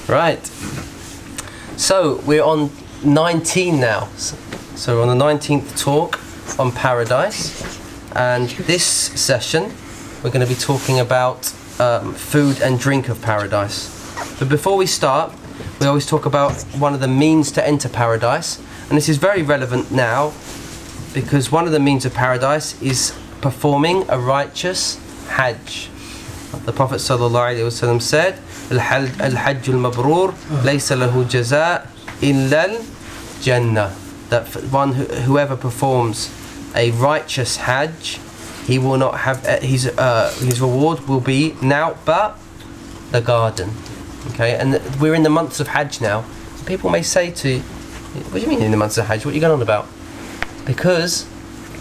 Right. So we're on 19 now. So we're on the 19th talk on paradise, and this session we're going to be talking about food and drink of paradise. But before we start, we always talk about one of the means to enter paradise, and this is very relevant now because one of the means of paradise is performing a righteous Hajj. The Prophet ﷺ said, "Al-Hajj al-Mabrur laysa lahu jaza' illa al-Jannah." That whoever performs a righteous Hajj, he will not have his reward will be now but the garden. Okay, and we're in the months of Hajj now. People may say to you, "What do you mean in the months of Hajj? What are you going on about?" Because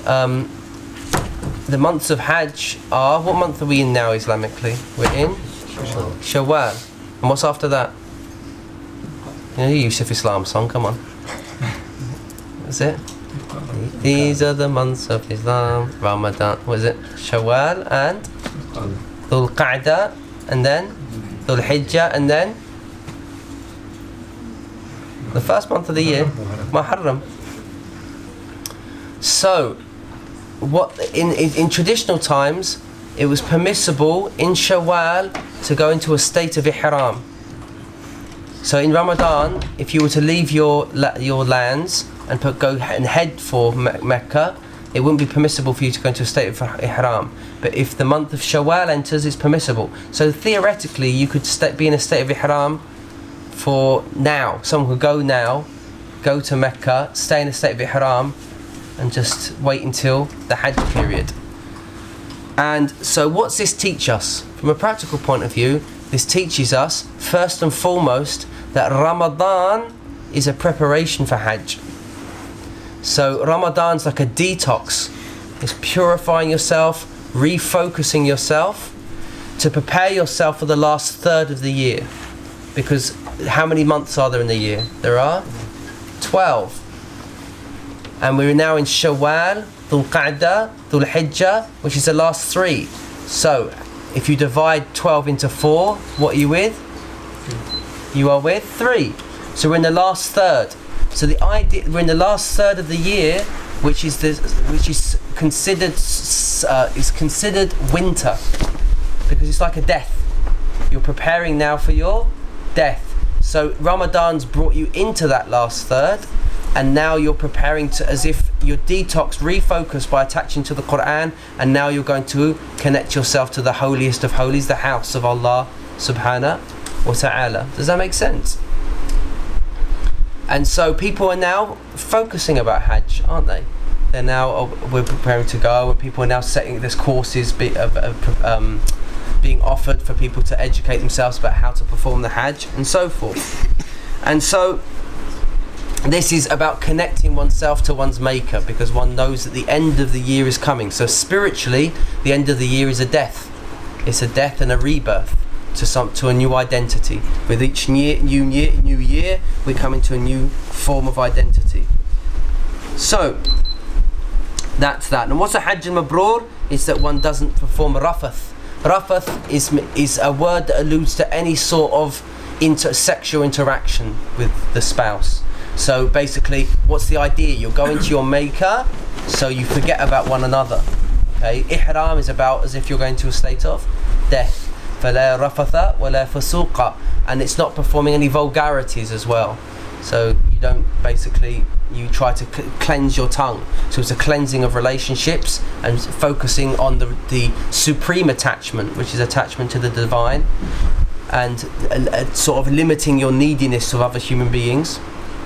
the months of Hajj are, what month are we in now Islamically? We're in Shawwal. And what's after that? You know the Yusuf Islam song, come on. That's it? These are the months of Islam, Ramadan, what is it? Shawwal and Dhul Qa'dah, and then Dhul Hijjah, and then the first month of the year, Muharram. So, what in traditional times, it was permissible in Shawwal to go into a state of ihram. So in Ramadan, if you were to leave your lands and go and head for Mecca, it wouldn't be permissible for you to go into a state of ihram. But if the month of Shawwal enters, it's permissible. So theoretically, you could be in a state of ihram for now. Someone could go now, go to Mecca, stay in a state of ihram, and just wait until the Hajj period. And so what's this teach us? From a practical point of view, this teaches us, first and foremost, that Ramadan is a preparation for Hajj. So Ramadan's like a detox. It's purifying yourself, refocusing yourself to prepare yourself for the last third of the year. Because how many months are there in the year? There are 12. And we're now in Shawwal, Dhul Qa'dah, Dhul Hijjah, which is the last 3. So, if you divide 12 into 4, what are you with? You are with 3. So we're in the last third. So the idea, we're in the last third of the year, which is considered winter, because it's like a death. You're preparing now for your death. So Ramadan's brought you into that last third. And now you're preparing to, as if your detox refocused by attaching to the Quran, and now you're going to connect yourself to the holiest of holies, the house of Allah subhanahu wa ta'ala. Does that make sense? And so people are now focusing about Hajj, aren't they? They're now, we're preparing to go, and people are now setting, there's courses being offered for people to educate themselves about how to perform the Hajj and so forth. And so this is about connecting oneself to one's maker, because one knows that the end of the year is coming. So spiritually, the end of the year is a death. It's a death and a rebirth to a new identity. With each new year, we come into a new form of identity. So that's that. And what's a Hajj al-Mabrur? It's that one doesn't perform rafath. Rafath is a word that alludes to any sort of sexual interaction with the spouse. So basically, what's the idea? You're going to your maker, so you forget about one another. Okay, ihram is about as if you're going to a state of death. فَلَا رَفَثَ وَلَا فَسُوقَ. And it's not performing any vulgarities as well. So you don't you try to cleanse your tongue. So it's a cleansing of relationships and focusing on the supreme attachment, which is attachment to the divine, and sort of limiting your neediness of other human beings.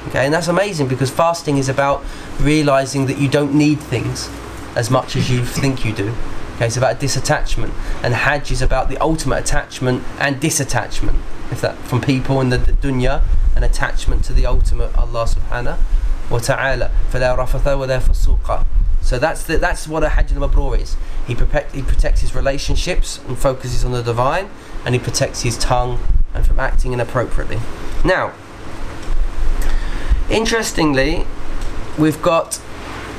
Okay, and that's amazing, because fasting is about realizing that you don't need things as much as you think you do. Okay, it's about disattachment, and Hajj is about the ultimate attachment and disattachment, if that from people in the dunya, an attachment to the ultimate Allah subhanahu wa ta'ala. فَلَا رَفَثَ وَلَا فَسُوقَ. So that's what a Hajj al-Mabrur is. He protects his relationships and focuses on the divine, and he protects his tongue and from acting inappropriately. Now, interestingly, we've got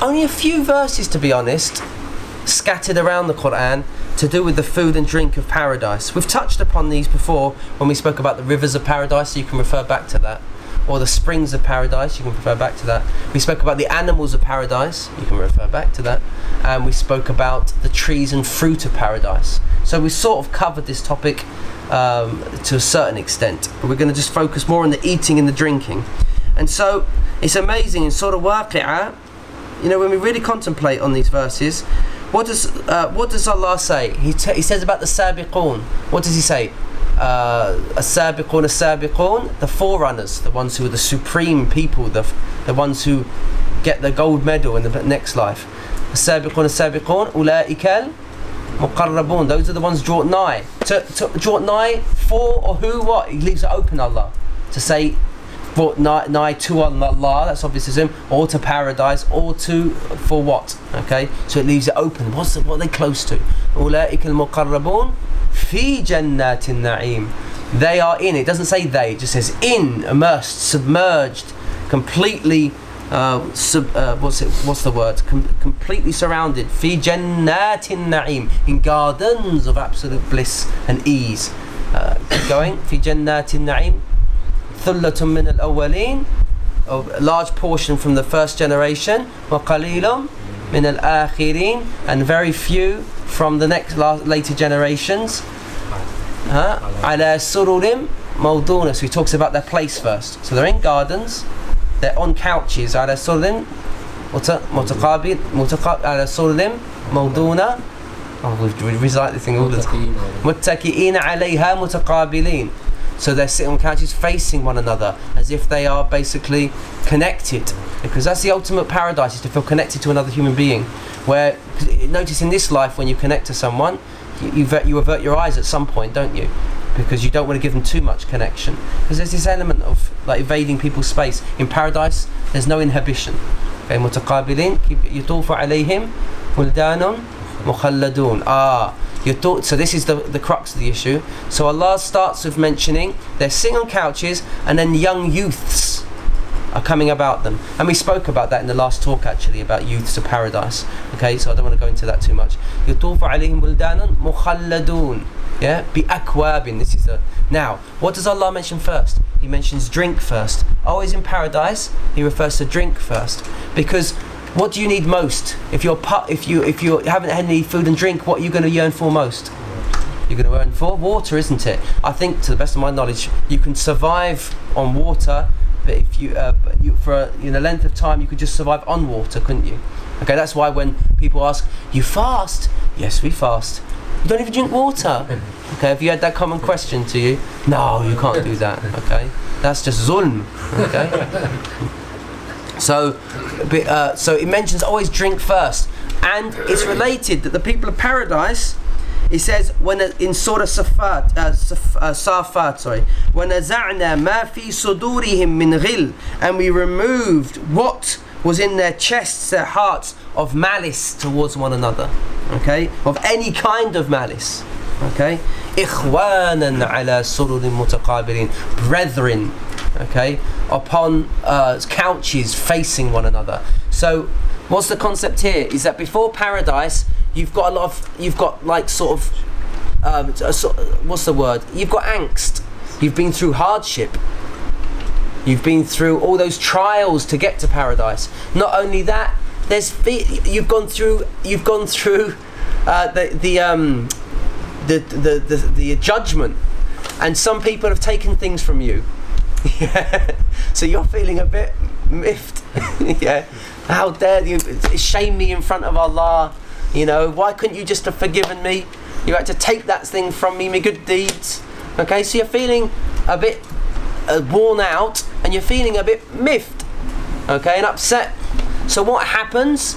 only a few verses, to be honest, scattered around the Quran to do with the food and drink of paradise. We've touched upon these before when we spoke about the rivers of paradise, so you can refer back to that. Or the springs of paradise, you can refer back to that. We spoke about the animals of paradise, you can refer back to that. And we spoke about the trees and fruit of paradise. So we sort of covered this topic to a certain extent, but we're going to just focus more on the eating and the drinking. And so it's amazing in Surah Waqi'ah, you know, when we really contemplate on these verses, what does Allah say? He says about the sabiqun. What does he say? As-sabiqun, the forerunners, the ones who are the supreme people, the ones who get the gold medal in the next life. As-sabiqun, ulaika al-muqarrabun. Those are the ones drawn nigh. To draw nigh for or who? What? He leaves it open, Allah, to say brought nigh to Allah, that's obviously him, or to paradise, or to for what? Okay, so it leaves it open. What are they close to? أولئك المقربون في جنات النعيم. They are in. It doesn't say they. It just says in, immersed, submerged, completely. What's the word? Completely surrounded. في جنات النعيم, in gardens of absolute bliss and ease. Keep going. في جنات النعيم. ثُلَّةٌ مِّنَ الْأَوَّلِينَ, a large portion from the first generation, وَقَلِيلٌ مِّنَ الْآخِرِينَ, and very few from the later generations. عَلَى سُرُرٍ مَوْضُونَةٍ. So he talks about their place first. So they're in gardens, they're on couches. عَلَى سُرُرٍ عَلَى سُرُرٍ مَوْضُونَةٍ. Oh, we recite this thing all the time. مُتَّكِئِينَ عَلَيْهَا مُتَقَابِلِينَ. So they're sitting on couches facing one another as if they are basically connected, because that's the ultimate paradise, is to feel connected to another human being. Where, notice in this life, when you connect to someone, you avert your eyes at some point, don't you? Because you don't want to give them too much connection, because there's this element of like evading people's space. In paradise there's no inhibition. Okay, متقابلين يطوف عليهم ولدان مخلدون. So this is the crux of the issue. So Allah starts with mentioning they're sitting on couches, and then young youths are coming about them. And we spoke about that in the last talk, actually, about youths of paradise. Okay, so I don't want to go into that too much. يطوف عليهم ولدان مخلدون. Yeah, بأكواب. This is the. Now, what does Allah mention first? He mentions drink first. Always in paradise, He refers to drink first, because what do you need most? If you haven't had any food and drink, what are you going to yearn for most? You're going to yearn for water, isn't it? I think, to the best of my knowledge, you can survive on water, but if for a length of time, you could just survive on water, couldn't you? Okay, that's why when people ask, "You fast?" Yes, we fast. You don't even drink water. Okay, have you had that common question to you? No, you can't do that. Okay, that's just zulm. Okay. So it mentions always drink first, and it's related that the people of paradise, it says when in Surah Safat, when وَنَزَعْنَا مَا فِي صُدُورِهِمْ مِنْ غِلٍّ, and we removed what was in their chests, their hearts, of malice towards one another. Okay, of any kind of malice. Okay, إِخْوَانًا عَلَى سُرُرٍ مُتَقَابِلِينَ, brethren. Okay, upon couches facing one another. So what's the concept here? Is that before paradise you've got like sort of what's the word? You've got angst. You've been through hardship. You've been through all those trials to get to paradise. Not only that, you've gone through the judgment, and some people have taken things from you. Yeah. So you're feeling a bit miffed. Yeah. How dare you shame me in front of Allah? Why couldn't you just have forgiven me? You had to take that thing from me, my good deeds. Okay, so you're feeling a bit worn out, and you're feeling a bit miffed. Okay, and upset. So what happens?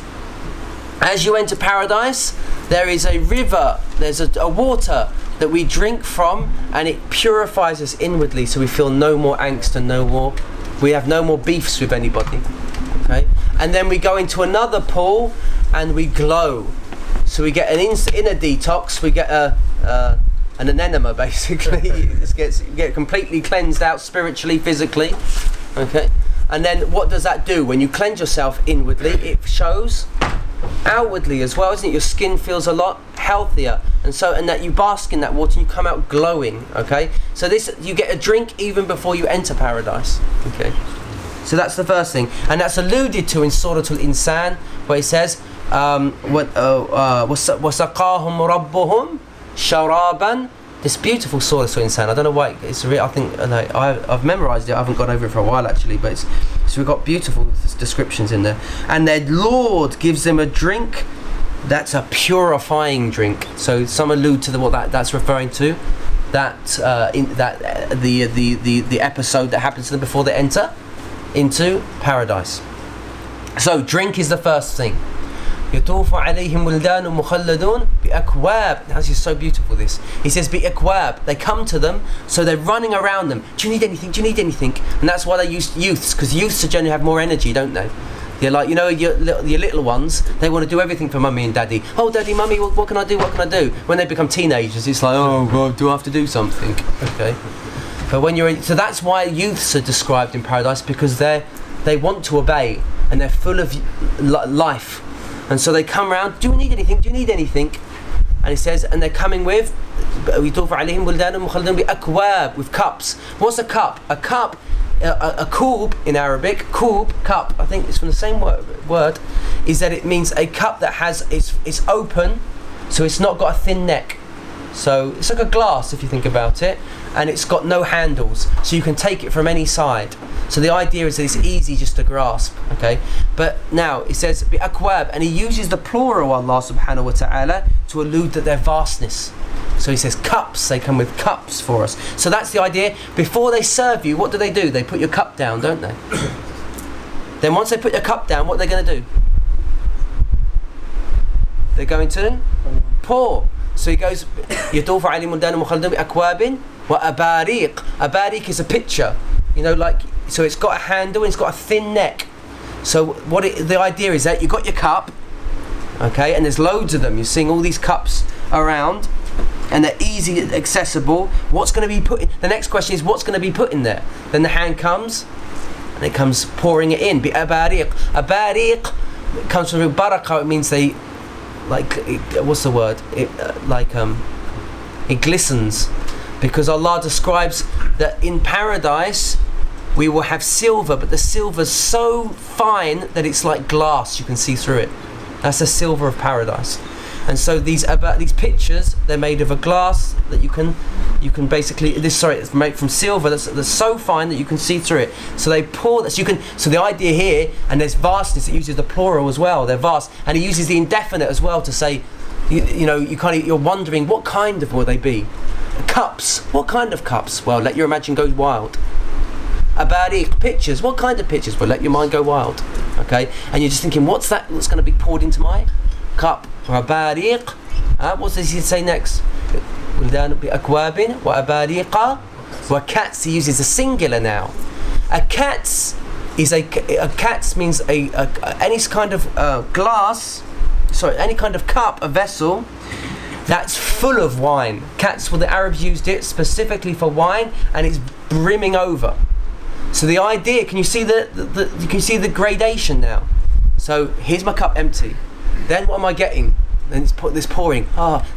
As you enter paradise, there is a river, there's a water that we drink from, and it purifies us inwardly, so we feel no more angst and we have no more beefs with anybody. Okay, and then we go into another pool and we glow, so we get an inner detox. We get an enema, basically. You get completely cleansed out spiritually, physically. Okay, and then what does that do when you cleanse yourself inwardly? It shows outwardly as well, isn't it? Your skin feels a lot healthier, and that you bask in that water and you come out glowing. Okay, so this, you get a drink even before you enter paradise. Okay, so that's the first thing, and that's alluded to in Surah Al-Insan, where he says وَسَقَاهُمْ رَبُّهُمْ شَرَابًا. This beautiful Surah Al-Insan. I don't know why it's real. I think I've memorized it. I haven't gone over it for a while actually, but so we've got beautiful descriptions in there. And their Lord gives them a drink that's a purifying drink. So some allude to what that's referring to. The episode that happens to them before they enter into paradise. So drink is the first thing. يطوف عليهم ولدان مخلدون بأكواب. This is so beautiful, this. He says بأكواب. They come to them, so they're running around them. Do you need anything? Do you need anything? And that's why they use youths, because youths generally have more energy, don't they? You're like, you know, your little ones, they want to do everything for mummy and daddy. Oh, daddy, mummy, what can I do? What can I do? When they become teenagers, it's like, oh, God, do I have to do something? Okay. But when so that's why youths are described in paradise, because they want to obey, and they're full of life. And so they come around, do you need anything? Do you need anything? And he says, and they're coming with with cups. What's a cup? A cup, a koob in Arabic, koob, cup, I think it's from the same word, is that it means a cup that has, it's open, so it's not got a thin neck. So it's like a glass if you think about it, and it's got no handles, so you can take it from any side. So the idea is that it's easy just to grasp, okay? But now it says bi'akwab, and he uses the plural, Allah subhanahu wa ta'ala, to allude to their vastness. So he says cups, they come with cups for us. So that's the idea. Before they serve you, what do? They put your cup down, don't they? Then once they put your cup down, what are they going to do? They're going to pour. So he goes, يطوف عليهم ولدان مخلدون بأكواب وأباريق. Abariq is a pitcher, you know, like, so it's got a handle and it's got a thin neck. So the idea is that you got your cup, okay, and there's loads of them. You're seeing all these cups around, and they're easy accessible. What's going to be put in? The next question is, what's going to be put in there? Then the hand comes, and it comes pouring it in. Abariq. Abariq comes from barakah. It means they, like, what's the word? It it glistens, because Allah describes that in paradise we will have silver, but the silver's so fine that it's like glass, you can see through it. That's the silver of paradise. And so these pictures, they're made of a glass that you can basically, it's made from silver that's so fine that you can see through it. So they pour this, so the idea here, and there's vastness, it uses the plural as well, they're vast, and he uses the indefinite as well to say, you're wondering what kind of will they be? Cups, what kind of cups? Well, let your imagination go wild. Abariq, pictures, what kind of pictures? Well, let your mind go wild. Okay, and you're just thinking, what's going to be poured into my cup? Abariq. What does he say next? He uses a singular now. A cats means any kind of glass, any kind of cup, a vessel that's full of wine. Cats, well, the Arabs used it specifically for wine, and it's brimming over. So the idea, can you see the gradation now? So here's my cup empty. Then what am I getting? Then it's this pouring.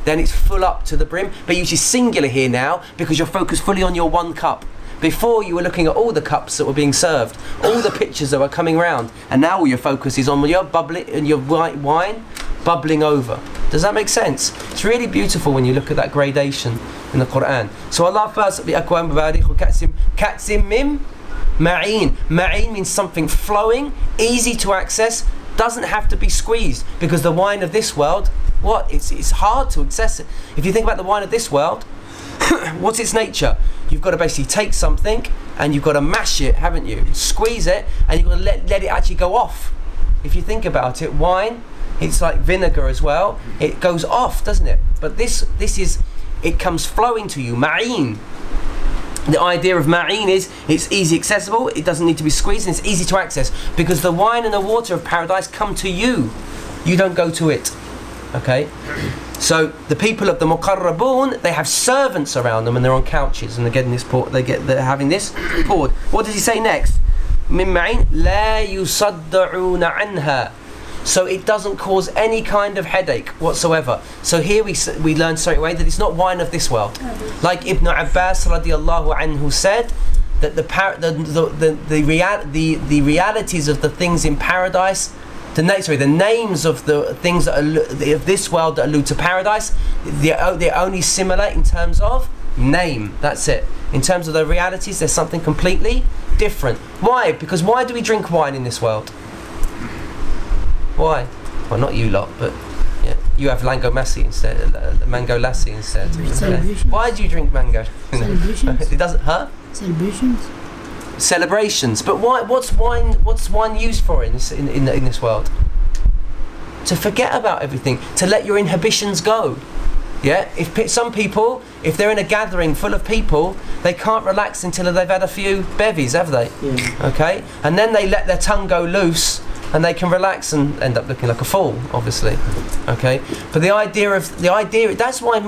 Then it's full up to the brim. But you use singular here now because you're focused fully on your one cup. Before, you were looking at all the cups that were being served, all the pictures that were coming round, and now all your focus is on your white wine bubbling over. Does that make sense? It's really beautiful when you look at that gradation in the Quran. So Allah first, katsim mim ma'in. Ma'in means something flowing, easy to access, doesn't have to be squeezed, because the wine of this world, it's hard to access it. If you think about the wine of this world, what's its nature? You've got to basically take something and you've got to mash it, haven't you? Squeeze it, and you've got to let it actually go off. If you think about it, wine, it's like vinegar as well. It goes off, doesn't it? But this is, it comes flowing to you, ma'in. The idea of ma'in is it's easy accessible, it doesn't need to be squeezed, and it's easy to access, because the wine and the water of paradise come to you. You don't go to it. Okay? So the people of the muqarrabun, they have servants around them, and they're on couches, and they're getting this they're having this poured. What does he say next? Min ma'in la yusaddauna anha. so it doesn't cause any kind of headache whatsoever. So here we learn straight away that it's not wine of this world. Like Ibn Abbas radiallahu anhu said, that the realities of the things in paradise, the names of the things that are of this world that allude to paradise, they're only similar in terms of name. That's it. In terms of the realities, there's something completely different. Why? Because why do we drink wine in this world? Why? Well, not you lot, but yeah, you have mango lassi instead. Mango lassi instead. Okay. Why do you drink mango? Celebrations. It doesn't, huh? Celebrations. Celebrations. But why? What's wine used for in this world? To forget about everything. To let your inhibitions go. Yeah. Some people, if they're in a gathering full of people, they can't relax until they've had a few bevies, have they? Yeah. Okay. And then they let their tongue go loose, and they can relax and end up looking like a fool, obviously. Okay. But the idea that's why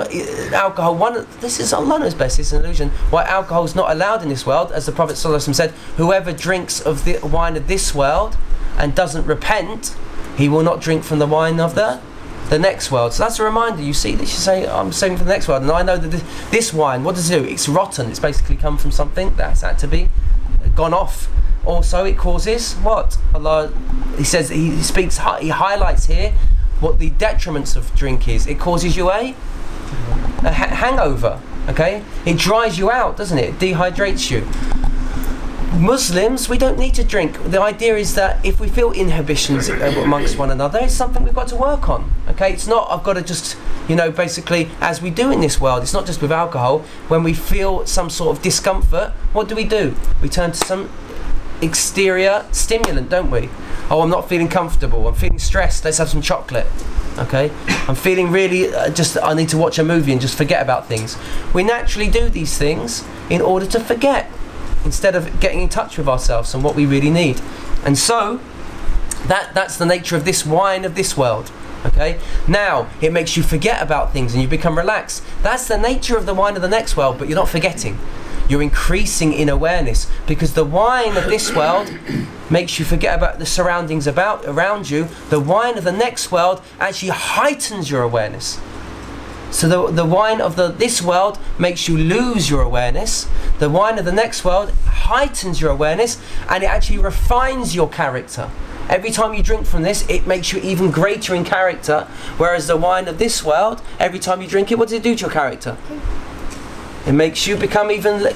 alcohol. This is Allah knows best. It's an illusion. Why alcohol is not allowed in this world, as the Prophet ﷺ said, whoever drinks of the wine of this world and doesn't repent, he will not drink from the wine of the next world. So that's a reminder. You see this, you say, I'm saving for the next world, and I know that this wine, what does it do? It's rotten. It's basically come from something that's had to be gone off. Also, it causes what? Allah, he says, he highlights here what the detriments of drink is. It causes you a hangover. Okay, it dries you out, doesn't it? It dehydrates you. Muslims, we don't need to drink. The idea is that if we feel inhibitions amongst one another, it's something we've got to work on. Okay, it's not I've got to just, basically, as we do in this world, it's not just with alcohol. When we feel some sort of discomfort, what do? We turn to some exterior stimulant, don't we? Oh, I'm not feeling comfortable, I'm feeling stressed, let's have some chocolate. Okay, I'm feeling really I need to watch a movie and just forget about things. We naturally do these things in order to forget, instead of getting in touch with ourselves and what we really need. And so that's the nature of this wine of this world. Okay, now it makes you forget about things and you become relaxed. That's the nature of the wine of the next world, but you're not forgetting. You're increasing in awareness, because the wine of this world makes you forget about the surroundings around you. The wine of the next world actually heightens your awareness. So the wine of this world makes you lose your awareness. The wine of the next world heightens your awareness, and it actually refines your character. Every time you drink from this, it makes you even greater in character. Whereas the wine of this world, every time you drink it, what does it do to your character? It makes you become even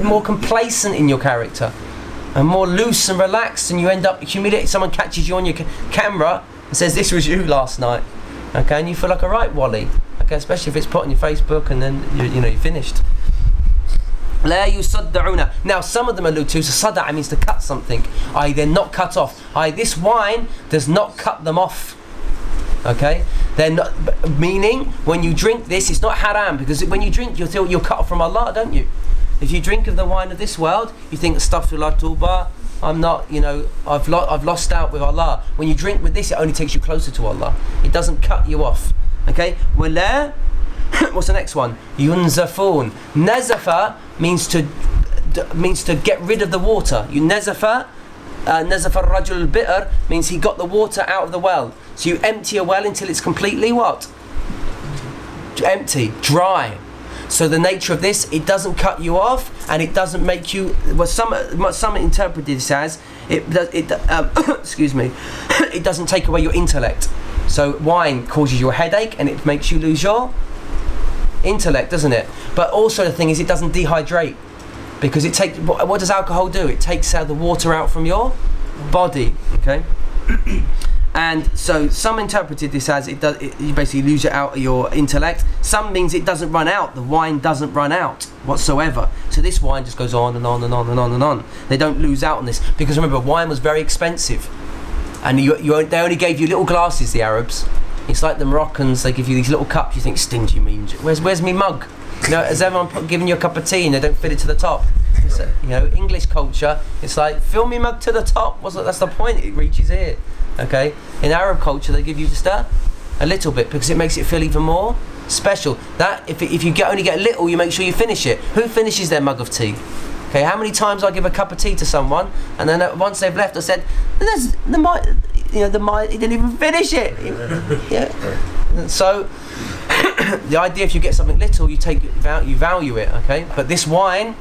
more complacent in your character, and more loose and relaxed, and you end up humiliated. Someone catches you on your camera and says, "This was you last night," okay, and you feel like a right wally, okay, especially if it's put on your Facebook and then you're finished. لا يصدعون. Now some of them allude to, so sad'a means to cut something, i.e. they're not cut off, i.e. this wine does not cut them off. Okay, they're not, meaning when you drink this, it's not haram, because when you drink, you're cut off from Allah, don't you? If you drink of the wine of this world, you think astaghfirullah tawbah, I'm not, I've lost out with Allah. When you drink with this, it only takes you closer to Allah. It doesn't cut you off. Okay, wala. What's the next one? Yunzafun. Nazafa means to get rid of the water. Nazafa ar-rajul al-bi'r means he got the water out of the well. So you empty a well until it's completely what? Empty, dry. So the nature of this, it doesn't cut you off, and it doesn't make you. Well, some interpret this as excuse me. It doesn't take away your intellect. So wine causes you a headache, and it makes you lose your intellect, doesn't it? But also the thing is, it doesn't dehydrate, because it takes. What does alcohol do? It takes the water out from your body. Okay. And so some interpreted this as you basically lose it out of your intellect. Some means it doesn't run out. The wine doesn't run out whatsoever. So this wine just goes on and on and on and on and on. They don't lose out on this, because remember, wine was very expensive, and they only gave you little glasses. The Arabs, it's like the Moroccans. They give you these little cups. You think stingy means where's me mug? Has everyone given you a cup of tea and they don't fill it to the top? So, English culture, it's like, fill me mug to the top. That's the point. It reaches here. Okay. In Arab culture, they give you just a little bit, because it makes it feel even more special. That if you only get a little, you make sure you finish it. Who finishes their mug of tea? Okay. How many times I give a cup of tea to someone, and then once they've left, I said, he didn't even finish it. Yeah. So the idea, if you get something little, you value it, okay? But this wine,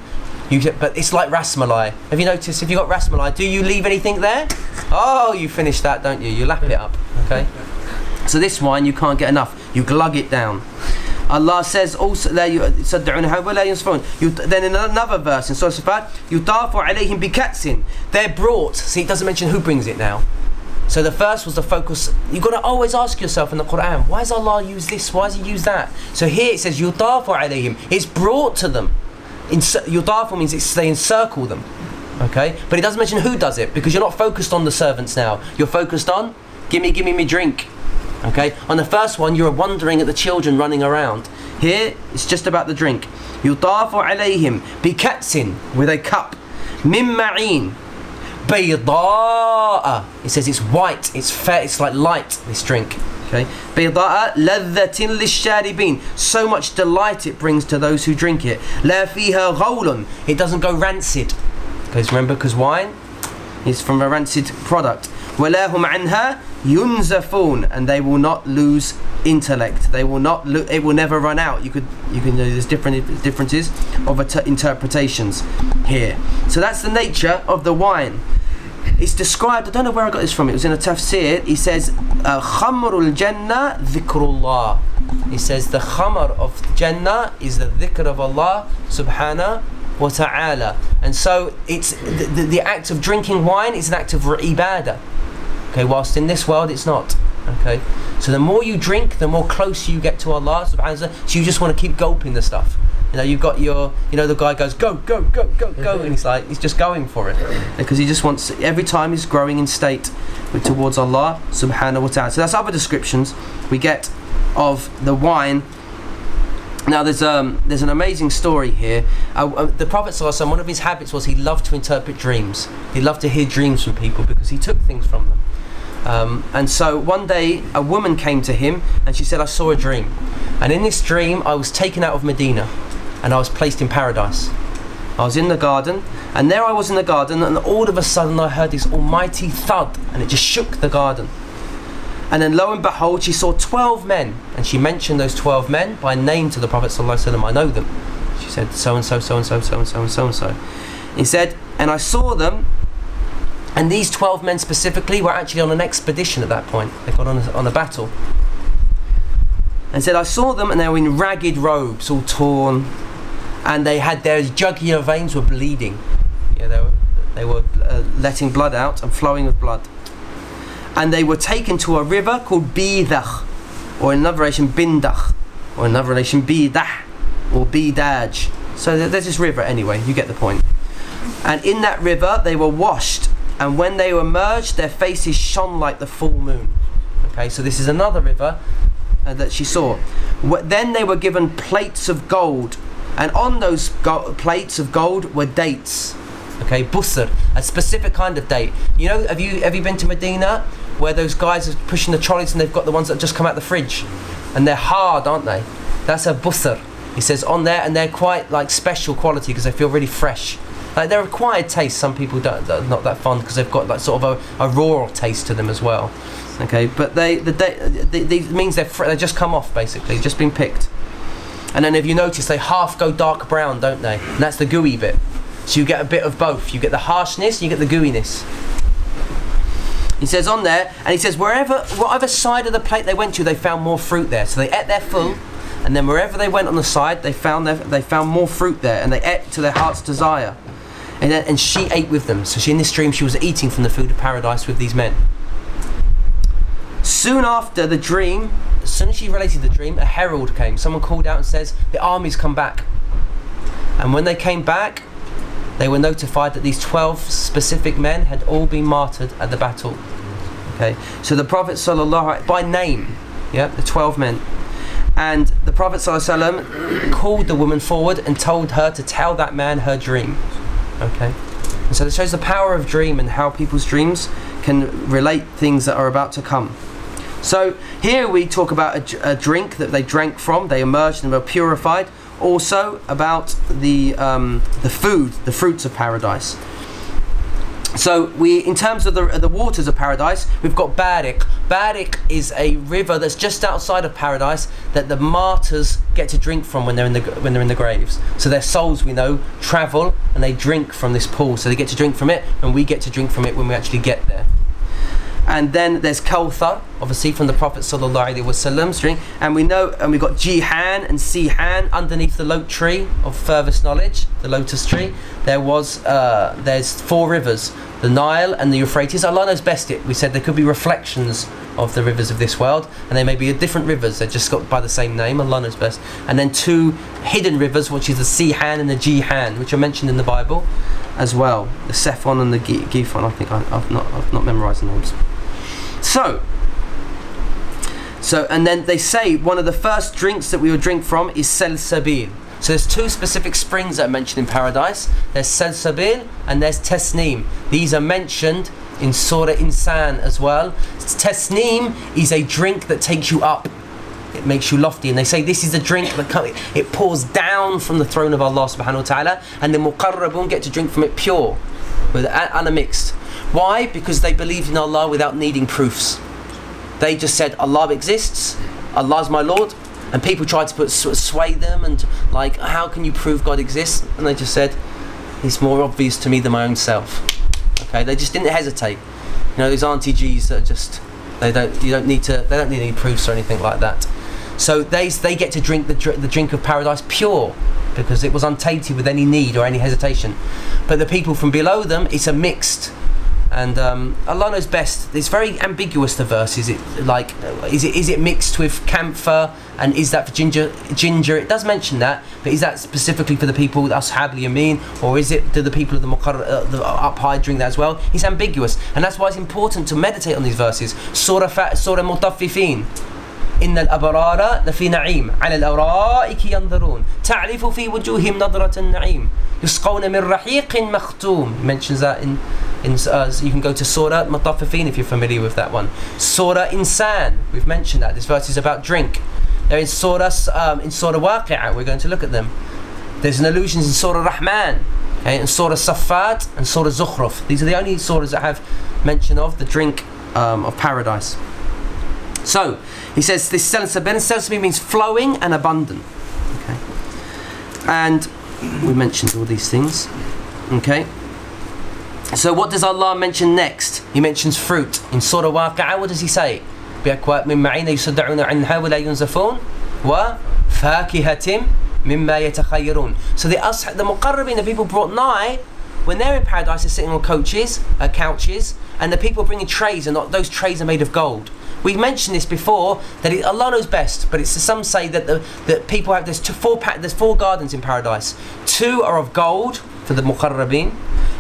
but it's like ras malai. Have you noticed, if you got ras malai, do you leave anything there? Oh, you finish that, don't you? You lap it up, okay? So this wine, you can't get enough. You glug it down. Allah says also, then in another verse in Surah Safat, يُطَافُ عَلَيْهِمْ بِكَأْسٍ, they're brought. See, it doesn't mention who brings it now. So the first was the focus. You've got to always ask yourself in the Quran, why does Allah use this? Why does He use that? So here it says يُطَافُ عَلَيْهِمْ, it's brought to them. يُطَافُ means they encircle them. Okay? But it doesn't mention who does it, because you're not focused on the servants now. You're focused on, give me drink. Okay? On the first one, you're wondering at the children running around. Here, it's just about the drink. يُطَافُ عَلَيْهِمْ بِكَأْسٍ, with a cup. مِن مَعِينٍ بَيْضَاءَ, it says it's white, it's fair, it's like light, this drink. Okay? بَيْضَاءَ لَذَّةٍ لِلشَّارِبِينَ, so much delight it brings to those who drink it. لَا فِيهَا غَوْلٌ, it doesn't go rancid. Because wine is from a rancid product. وَلَا هُمْ عَنْهَا يُنْزَفُونَ, and they will not lose intellect. They will not. It will never run out. You can there's differences of interpretations here. So that's the nature of the wine. It's described. I don't know where I got this from. It was in a tafsir. He says, "Khamrul Jannah dhikrullah." He says the khamr of Jannah is the dhikr of Allah subhanahu wa ta'ala. And so it's the act of drinking wine is an act of ibadah. Okay, whilst in this world it's not. Okay, so the more you drink, the more close you get to Allah subhanahu wa ta'ala. So you just want to keep gulping the stuff. You've got your, the guy goes go, and he's just going for it, because he just wants, every time he's growing in state towards Allah subhanahu wa ta'ala. So that's other descriptions we get of the wine. Now there's an amazing story here. The Prophet ﷺ, one of his habits was he loved to interpret dreams. He loved to hear dreams from people because he took things from them. And so one day a woman came to him and she said, I saw a dream, and in this dream I was taken out of Medina and I was placed in paradise. I was in the garden, and there I was in the garden, and all of a sudden I heard this almighty thud, and it just shook the garden. And then lo and behold, she saw 12 men, and she mentioned those 12 men by name to the Prophet ﷺ. I know them. She said, so and so, so and so, so and so, and so and so. He said, and I saw them, and these 12 men specifically were actually on an expedition at that point. They got on a battle. And said, I saw them, and they were in ragged robes, all torn, and they had their jugular veins were bleeding. Yeah, they were letting blood out and flowing with blood. And they were taken to a river called Bidach, or in another relation Bindach, or in another relation Bidah, or Bidaj. So there's this river anyway, you get the point. And in that river they were washed, and when they were merged, their faces shone like the full moon. Okay, so this is another river that she saw. Then they were given plates of gold, and on those plates of gold were dates. Okay, busr, a specific kind of date. Have you been to Medina, where those guys are pushing the trolleys and they've got the ones that just come out the fridge, and they're hard, aren't they? That's a busr. He says on there, and they're quite like special quality because they feel really fresh. Like they're acquired taste. Some people don't, not that fond, because they've got like sort of a raw taste to them as well. Okay, but they means they just come off basically, just been picked. And then if you notice, they half go dark brown, don't they? And that's the gooey bit. So you get a bit of both. You get the harshness, you get the gooiness. He says on there, and he says whatever side of the plate they went to, they found more fruit there. So they ate their full, and then wherever they went on the side, they found more fruit there, and they ate to their heart's desire. And she ate with them. So in this dream, she was eating from the food of paradise with these men. Soon after the dream, as soon as she related the dream, a herald came. Someone called out and says, the army's come back. And when they came back, they were notified that these 12 specific men had all been martyred at the battle. Okay, so the Prophet ﷺ, by name, yeah, the 12 men, and the Prophet ﷺ called the woman forward and told her to tell that man her dream. Okay, and so it shows the power of dream and how people's dreams can relate things that are about to come. So here we talk about a drink that they drank from, they emerged and were purified. Also about the food, the fruits of paradise. So in terms of the waters of paradise, we've got Barik. Barik is a river that's just outside of paradise that the martyrs get to drink from when they're in the graves. So their souls, we know, travel and they drink from this pool. So they get to drink from it, and we get to drink from it when we actually get there. And then there's Kawthar, obviously from the Prophet sallallahu alaihi wasallam's drink. And we've got Jihan and Sihan underneath the lote tree of furthest knowledge, the lotus tree. There's 4 rivers, the Nile and the Euphrates. Allah knows best it. We said there could be reflections of the rivers of this world, and they may be different rivers. They're just got by the same name. Allah knows best. And then 2 hidden rivers, which is the Sihan and the Jihan, which are mentioned in the Bible as well. The Sephon and the Gifon. I think I've not memorised the names. So and then they say one of the first drinks that we would drink from is Salsabil. So there's 2 specific springs that are mentioned in paradise. There's Salsabil and there's Tasneem. These are mentioned in Surah Insan as well. Tasneem is a drink that takes you up. It makes you lofty, and they say this is a drink that it pours down from the throne of Allah subhanahu wa ta'ala, and the Muqarrabun get to drink from it pure, unmixed. Why? Because they believed in Allah without needing proofs. They just said Allah exists, Allah's my Lord, and people tried to sway them and like, how can you prove God exists? And they just said, it's more obvious to me than my own self. Okay, they just didn't hesitate. You know, those Auntie G's that just they don't need any proofs or anything like that. So they get to drink the drink of paradise pure, because it was untainted with any need or any hesitation. But the people from below them, it's a mixed. And Allah knows best. It's very ambiguous, the verse. Is it mixed with camphor, and is that for ginger? It does mention that, but is that specifically for the people, the Ashab al-Yamin, or do the people of the up high drink that as well? It's ambiguous, and that's why it's important to meditate on these verses. Surah Mutaffifin. إن الأبرار لفي نعيم على الأرائك ينظرون تعرف في وجوههم نظرة النعيم يسقون من رحيق مختوم. Mentions that in you can go to Surah Mutaffifin if you're familiar with that one. Surah Insan, we've mentioned that. This verse is about drink. They're in Surah Waqi'ah. We're going to look at them. There's an allusion in Surah Rahman, okay, and Surah Safat and Surah Zukhruf. These are the only surahs that have mention of the drink of paradise. So he says this Salsabil means flowing and abundant. Okay, and we mentioned all these things. Okay, so what does Allah mention next? He mentions fruit in Surah Waqi'ah. What does he say? بأكواب من معين يصدعون عنها ولا ينزفون وفاكهة مما يتخيرون. So the Muqarrabin, the people brought nigh, when they're in paradise, they're sitting on couches, and the people bringing trays, and those trays are made of gold. We've mentioned this before, that Allah knows best, but some say that people have, there's 4 gardens in paradise. 2 are of gold for the Muqarrabin,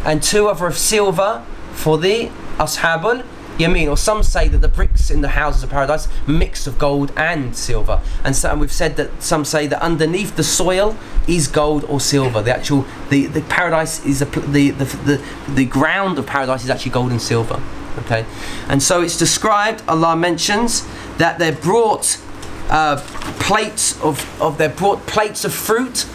and 2 are of silver for the Ashabul Yamin. Or some say that the bricks in the houses of paradise mix of gold and silver. And we've said that some say that underneath the soil is gold or silver. The paradise is the ground of paradise is actually gold and silver. Okay, and so it's described. Allah mentions that they're brought plates of fruit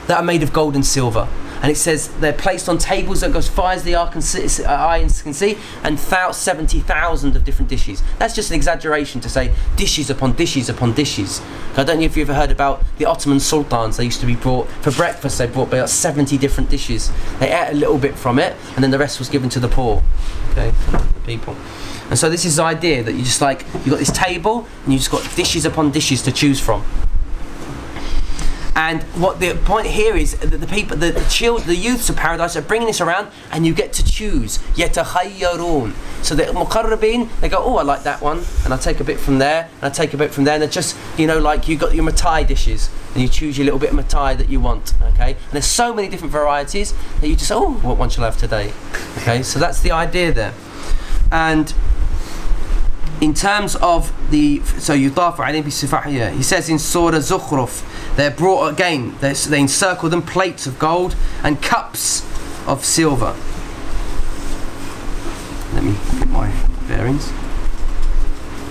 that are made of gold and silver, and it says they're placed on tables that go as far as the eye can see, and 70,000 of different dishes. That's just an exaggeration to say dishes upon dishes upon dishes. I don't know if you've ever heard about the Ottoman sultans. They used to be brought for breakfast. They brought about 70 different dishes. They ate a little bit from it, and then the rest was given to the poor. Okay, the people. And so this is the idea that you've got this table, and you've just got dishes upon dishes to choose from. And what the point here is that the youths of paradise are bringing this around, and you get to choose. يَتَخَيَّرُونَ. So the Muqarrabin, they go, oh, I like that one, and I take a bit from there, and I take a bit from there, and they're just, like you got your matai dishes, and you choose your little bit of matai that you want, okay? And there's so many different varieties that you just, oh, what one shall I have today? Okay, so that's the idea there. And in terms of he says in Surah Zukhruf, they're brought again, they encircle them plates of gold and cups of silver. Let me get my bearings.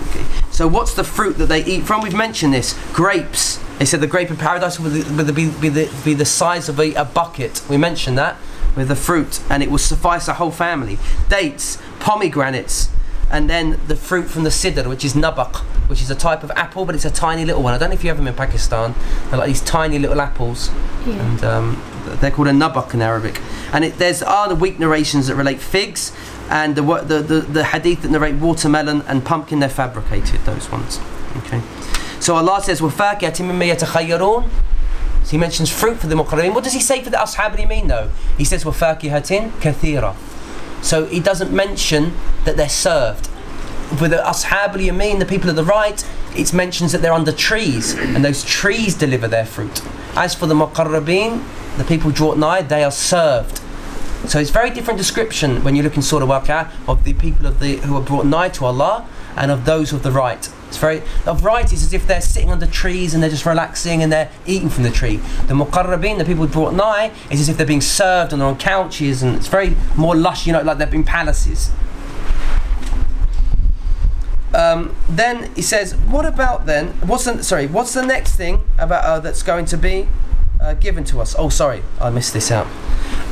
Okay, so what's the fruit that they eat from? We've mentioned this. Grapes. They said the grape of paradise would be the size of a bucket. We mentioned that. with the fruit, and it will suffice a whole family. Dates, pomegranates, and then the fruit from the sidr, which is nabaq, which is a type of apple, but it's a tiny little one. I don't know if you have them in Pakistan. They're like these tiny little apples, and they're called a nabaq in Arabic. And there's the weak narrations that relate figs, and the hadith that narrate watermelon and pumpkin. They're fabricated, those ones. Okay. So Allah says, وَفَاكِهَةٍ مِمَّا يَتَخَيَّرُونَ. So He mentions fruit for the muqarrabin. What does He say for the ashab al-yamin though? He says, وَفَاكِهَةٍ كَثِيرًا. So He doesn't mention that they're served. With the ashab al-yamin, the people of the right, it mentions that they're under trees, and those trees deliver their fruit. As for the muqarrabin, the people drawn nigh, they are served. So it's very different description when you look in Surah Waqi'ah of the people who are brought nigh to Allah and of those of the right. It's very of right is as if they're sitting under trees and they're just relaxing and they're eating from the tree. The muqarrabin, the people brought nigh, is as if they're being served and they're on couches, and it's very more lush, like they're in palaces. Then he says, what about then? What's the next thing about that's going to be given to us? Oh, sorry, I missed this out.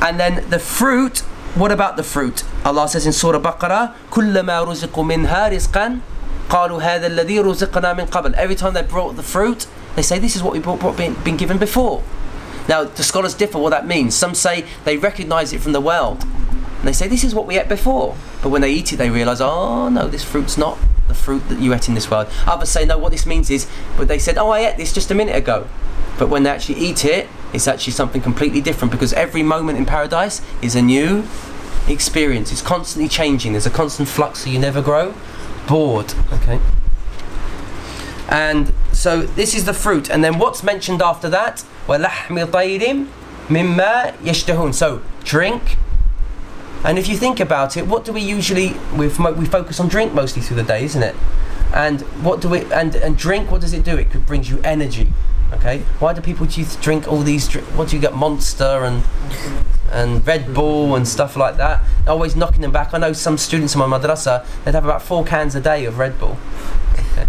And then the fruit. What about the fruit? Allah says in Surah Baqarah, كُلَّمَا رُزِقُوا مِنْهَا رِزْقًا قَالُوا هَذَا الَّذِي رُزِقْنَا مِنْ قَبْلِ. Every time they brought the fruit, they say this is what we've been given before. Now the scholars differ what that means. Some say they recognise it from the world, and they say this is what we ate before. But when they eat it, they realise, oh no, this fruit's not the fruit that you ate in this world. Others say no, what this means is, but they said, oh, I ate this just a minute ago. But when they actually eat it, it's actually something completely different, because every moment in paradise is a new experience. It's constantly changing. There's a constant flux, so you never grow bored. Okay. And so this is the fruit. And then what's mentioned after that? وَلَحْمِ طَيْرٍ مِمَّا يَشْتَهُونَ. So drink. And if you think about it, what do we usually, we focus on drink mostly through the day, isn't it? And what do we, and drink, what does it do? It brings you energy. Okay, why do people drink all these? What do you get? Monster and Red Bull and stuff like that. They're always knocking them back. I know some students in my madrasa, they'd have about 4 cans a day of Red Bull. Okay.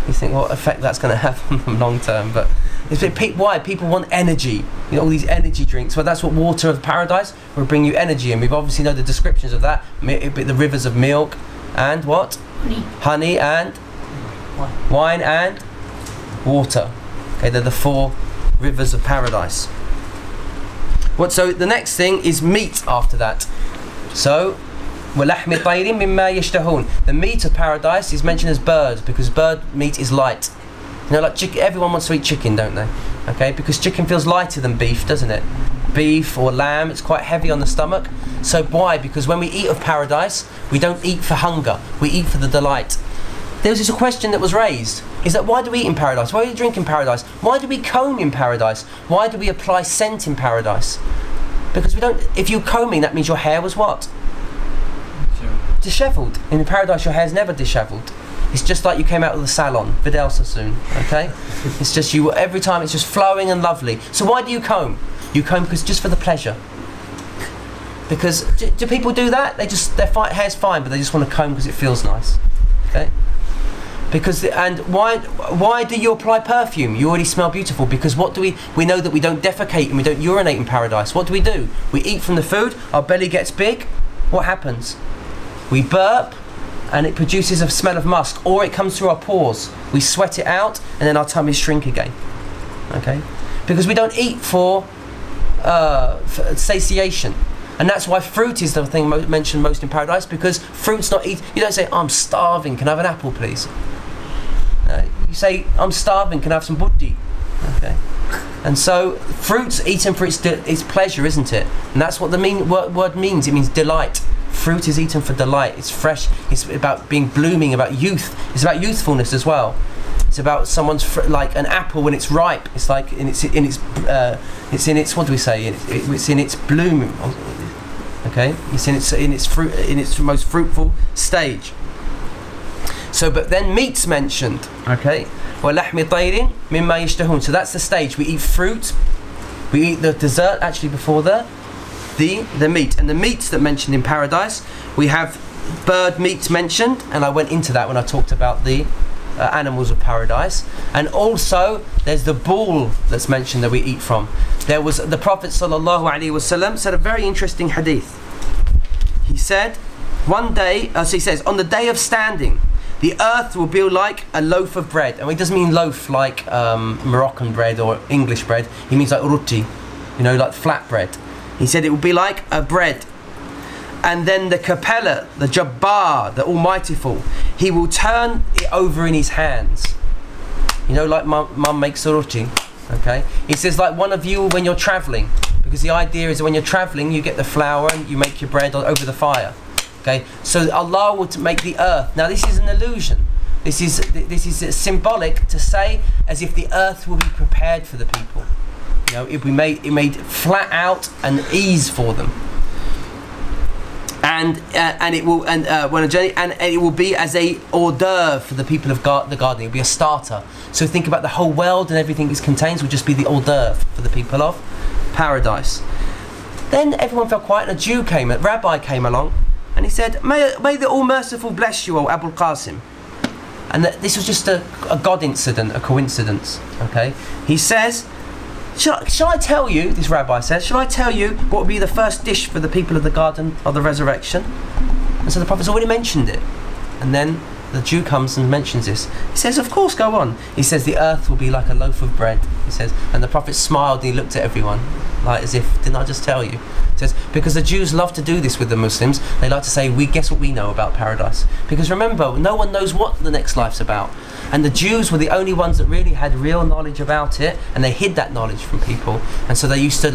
You think what effect that's going to have on them long term? But it's why people want energy. All these energy drinks. Well, that's what water of paradise will bring you energy, and we've obviously know the descriptions of that. The rivers of milk and what? Honey and wine and water. Okay, they're the 4 rivers of paradise. So the next thing is meat after that. So, وَلَحْمِ طَيْرٍ مِمَّا يَشْتَهُونَ. The meat of paradise is mentioned as birds, because bird meat is light. Like chicken, everyone wants to eat chicken, don't they? Okay, because chicken feels lighter than beef, doesn't it? Beef or lamb, it's quite heavy on the stomach. So why? Because when we eat of paradise, we don't eat for hunger, we eat for the delight. There was a question that was raised, is that why do we eat in paradise? Why do we drink in paradise? Why do we comb in paradise? Why do we apply scent in paradise? Because we don't, if you're combing, that means your hair was what? Dishevelled. In paradise your hair's never dishevelled. It's just like you came out of the salon, Vidal Sassoon, okay? It's just you, every time it's just flowing and lovely. So why do you comb? You comb because just for the pleasure. Because, do people do that? Their hair's fine, but they just want to comb because it feels nice, okay? Because, and why do you apply perfume? You already smell beautiful. Because what do we know that we don't defecate and we don't urinate in paradise. What do? We eat from the food, our belly gets big. What happens? We burp and it produces a smell of musk, or it comes through our pores. We sweat it out and then our tummies shrink again. Okay? Because we don't eat for satiation. And that's why fruit is the thing mentioned most in paradise, because fruit's not eaten. You don't say, I'm starving, can I have an apple please? You say, I'm starving, can I have some buddhi? Okay. And so fruit's eaten for its pleasure, isn't it? And that's what the word means. It means delight. Fruit is eaten for delight. It's fresh. It's about being blooming, about youth. It's about youthfulness as well. It's about someone's like an apple when it's ripe. It's like it's in its what do we say? It's in its bloom. Okay, it's in its most fruitful stage. So, but then meat's mentioned. Okay, وَلَحْمِ طَيْرٍ مِمَّا يَشْتَهُونَ. So that's the stage. We eat fruit. We eat the dessert actually before the meat. And the meats that mentioned in paradise, we have bird meat mentioned, and I went into that when I talked about the animals of paradise. And also there's the bull that's mentioned that we eat from. There was the Prophet ﷺ said a very interesting hadith. He said one day, so he says, on the day of standing, the earth will be like a loaf of bread. And he doesn't mean loaf like Moroccan bread or English bread. He means like ruti, you know, like flat bread. He said it will be like a bread. And then the Capella, the Jabbar, the Almightyful, he will turn it over in his hands. You know, like mum makes ruti. Okay? He says like one of you when you're travelling. Because the idea is that when you're travelling, you get the flour and you make your bread over the fire. Okay, so Allah would make the earth. Now this is an illusion. This is symbolic to say as if the earth will be prepared for the people. You know, it made flat out and ease for them. And it will be as a hors d'oeuvre for the people of the garden. It will be a starter. So think about the whole world and everything it contains will just be the hors d'oeuvre for the people of paradise. Then everyone felt quiet, and a rabbi came along. And he said, may the All-Merciful bless you, O Abul Qasim. And this was just a God incident, a coincidence. Okay? He says, shall I tell you, this rabbi says, shall I tell you what will be the first dish for the people of the garden of the resurrection? And so the Prophet's already mentioned it. And then the Jew comes and mentions this. He says, of course, go on. He says, the earth will be like a loaf of bread. He says, and the Prophet smiled and he looked at everyone, like as if, didn't I just tell you? He says, because the Jews love to do this with the Muslims. They like to say, guess what we know about paradise. Because remember, no one knows what the next life's about. And the Jews were the only ones that really had real knowledge about it, and they hid that knowledge from people. And so they used to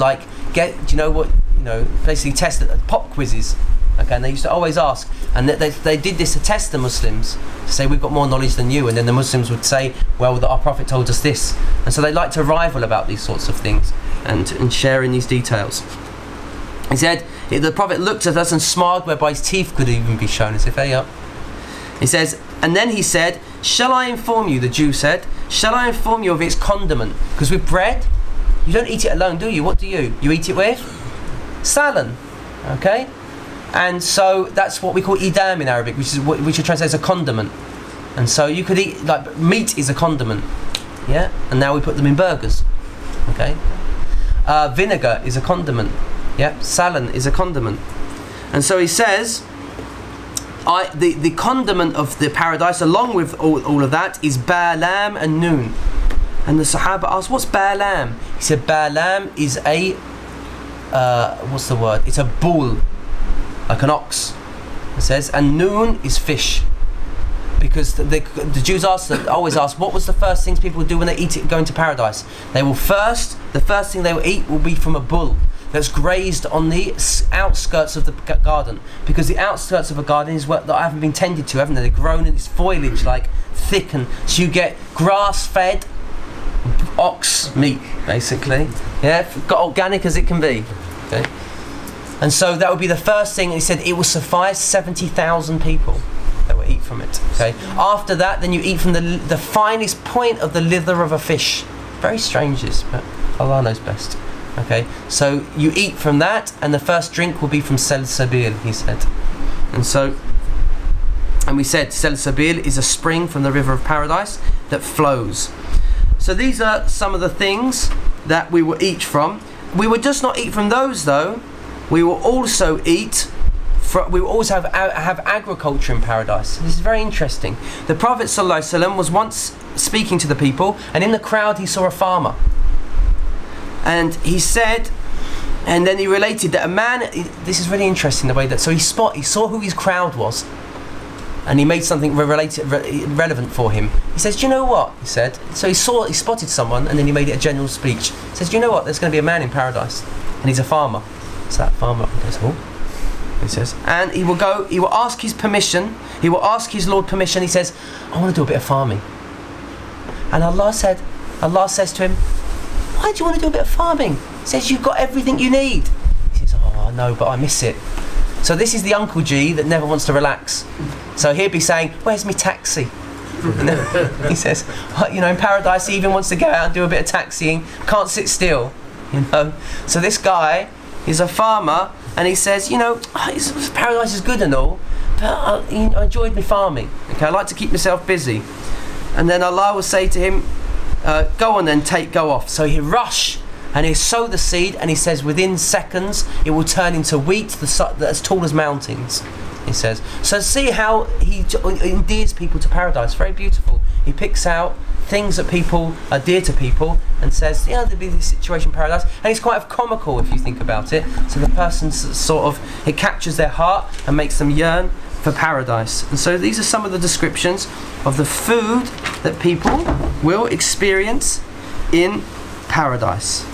basically test pop quizzes. Okay, and they used to always ask, and they did this to test the Muslims, to say we've got more knowledge than you, and then the Muslims would say, well, our Prophet told us this. And so they like to rival about these sorts of things and share in these details. He said, the Prophet looked at us and smiled, whereby his teeth could even be shown, as if, hey up. He says, and then he said, shall I inform you, the Jew said, shall I inform you of its condiment? Because with bread, you don't eat it alone, do you? What do? You eat it with salan, okay? And so that's what we call idam in Arabic, which you translate as a condiment. And so you could eat, like, meat is a condiment, yeah? And now we put them in burgers, okay? Vinegar is a condiment, yeah? Salan is a condiment. And so he says, the condiment of the paradise, along with all of that, is ba'lam and noon. And the Sahaba asked, what's ba'lam? He said, ba'lam is a, what's the word? It's a bull, like an ox, it says, and noon is fish. Because the Jews always ask, what was the first things people would do when they go into paradise? The first thing they will eat will be from a bull that's grazed on the outskirts of the garden. Because the outskirts of a garden is what that haven't been tended to, haven't they? They've grown in its foliage, like thick, and so you get grass-fed ox meat, basically. Yeah, got organic as it can be. Okay. And so that would be the first thing. He said it will suffice 70,000 people that will eat from it. Okay. After that, then you eat from the finest point of the liver of a fish. Very strange this, but Allah knows best. Okay. So you eat from that, and the first drink will be from Salsabil, he said. And we said Salsabil is a spring from the river of paradise that flows. So these are some of the things that we will eat from. We would just not eat from those though. We will also eat. We will also have agriculture in paradise. This is very interesting. The Prophet ﷺ was once speaking to the people, and in the crowd he saw a farmer. And he said, and then he related that a man. This is really interesting the way that. So he saw who his crowd was, and he made something relevant for him. He says, do you know what? He said. So he spotted someone, and then he made it a general speech. He says, do you know what? There's going to be a man in paradise, and he's a farmer. So that farmer goes, oh. He says, and he will ask his permission. He will ask his Lord permission. He says, I want to do a bit of farming. And Allah says to him, why do you want to do a bit of farming? He says, you've got everything you need. He says, oh, I know, but I miss it. So this is the Uncle G that never wants to relax. So he'd be saying, where's my taxi? He says, well, in paradise he even wants to go out and do a bit of taxiing, can't sit still, So this guy is a farmer, and he says, paradise is good and all, but I enjoyed me farming. Okay, I like to keep myself busy. And then Allah will say to him, go on then, go off. So he'll rush and he'll sow the seed, and he says within seconds it will turn into wheat that's as tall as mountains, he says. So see how he endears people to paradise. Very beautiful. He picks out things that people are dear to people and says, yeah, there'll be this situation in paradise. And it's quite comical if you think about it. So the person sort of, it captures their heart and makes them yearn for paradise. And so these are some of the descriptions of the food that people will experience in paradise.